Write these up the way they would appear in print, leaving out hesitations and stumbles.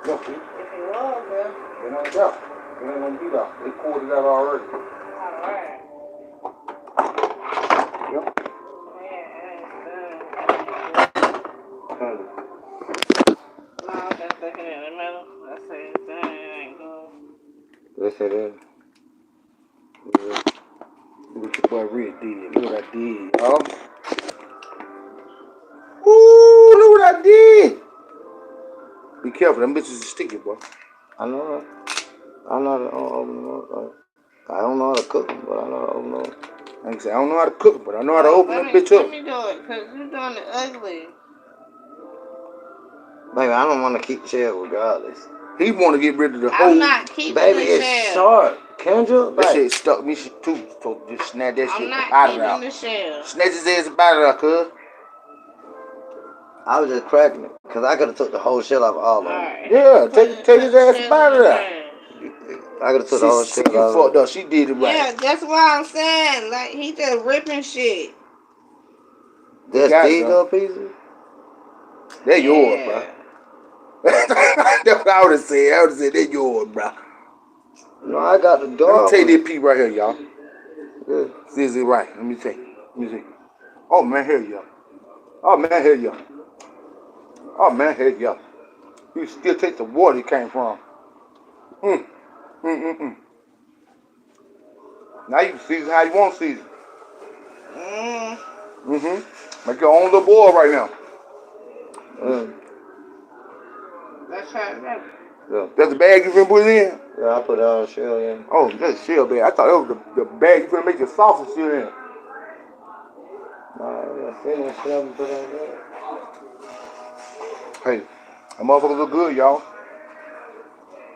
No, see? If it was, well. It ain't there. It ain't gonna be there. They pulled it out already. Alright. Yep. No, that's sticking in the middle. That's it. That ain't good. Let's say that. Yeah. Look what your boy Red did. Look what I did, y'all. Ooh, look what I did. Be careful, them bitches is sticky, boy. I know that. I know how to open them up. I don't know how to cook them, but I know how to open them up. Like I said, I don't know how to cook them, but I know how to open them bitch up. Let me do it, because you're doing it ugly. Baby, I don't want to keep the shell regardless. He want to get rid of the whole. I'm not keeping baby, the shell. Baby, it's short. Kendra, that shit stuck me too. So just snap that shit out of there. I'm not keeping the shell. Snatch his ass up out of there, cuz. I was just cracking it, because I could have took the whole shell off all of them. Right. Yeah, take his ass up out of there. I could have took the whole shell off. She fucked up. She did it right. Yeah, that's what I'm saying. Like, he just ripping shit. That's these little pieces? They're yours, bro. That's what I would have said. I would have said, they're yours, bro. No, I got the dog. Let me take this piece right here, y'all. Yeah. See, is it right? Let me see. Oh, man, here you go. Oh, man, here you go. Oh, man, here you go. You still take the water it came from. Now you can season how you want to season. Make your own little boil right now. Let's try it out. Yeah. That's the bag you finna put it in? Yeah, I put it on the shell in. Oh, that's a shell bag. I thought that was the bag you finna make your sausage shell in. Nah, yeah, finish shell and put it on there. Hey, that motherfucker look good, y'all.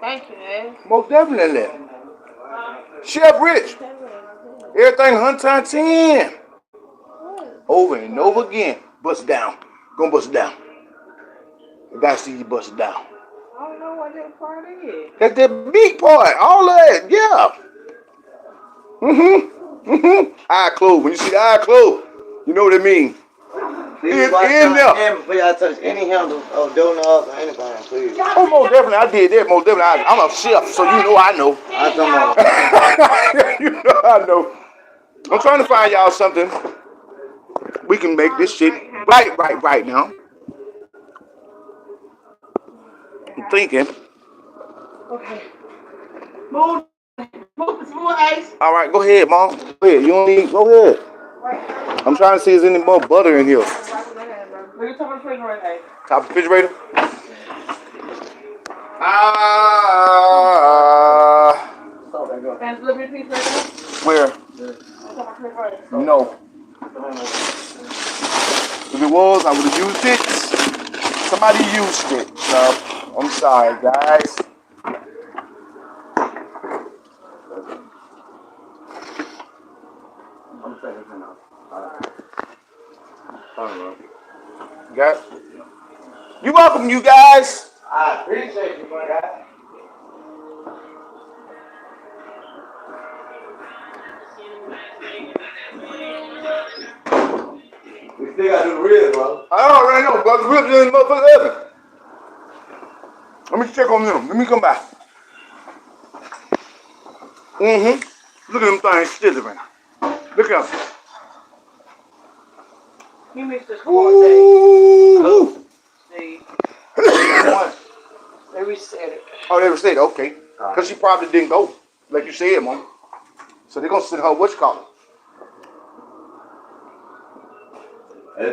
Thank you, man. Most definitely. Chef Rich. Everything 100 times 10. Over and over again. Bust it down. Gonna bust it down. I gotta see you bust it down. I don't know what that part is. That's the big part. All of it. Yeah. Eye closed. When you see the eye closed, you know what it means. It's in there. Before y'all touch any handle or doorknob or anything, please. Oh, most definitely. I did that. Most definitely. I'm a chef, so you know I know. You know I know. I'm trying to find y'all something. We can make this shit right now. I'm thinking. Okay. Move ice. All right, go ahead, Mom. Go ahead. You don't need. Go ahead. I'm trying to see if there's any more butter in here. Look at the top of the refrigerator. Top of the refrigerator? And flip your piece right there. Where? No. If it was, I would have used it. Somebody used it. So, I'm sorry, guys. Got it? You're welcome, you guys. I appreciate you, my guy. We still got to do the ribs, bro. I already know, but the ribs in the motherfucking oven. Let me check on them. Let me come back. Look at them things still right now. Look at them. You missed the score, Dave. Steve. They reset it. Oh, they reset it. Okay. Because she probably didn't go, like you said, Mom. So they're going to send her what you call it.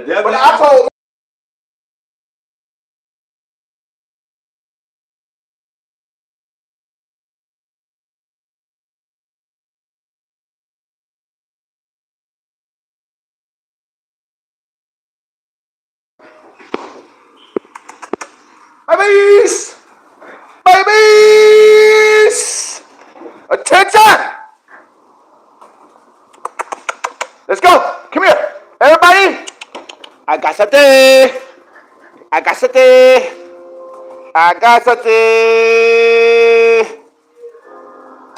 But I told babies! Babies! Attention! Let's go. Come here. Everybody. I got something. I got something. I got something.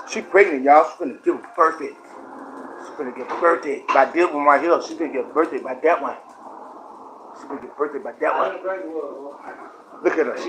She's pregnant, y'all. She's gonna give birthday. She's gonna get birthday by this one right here. She's gonna get birthday by that one. She's gonna get birthday by that one. Look at her. She's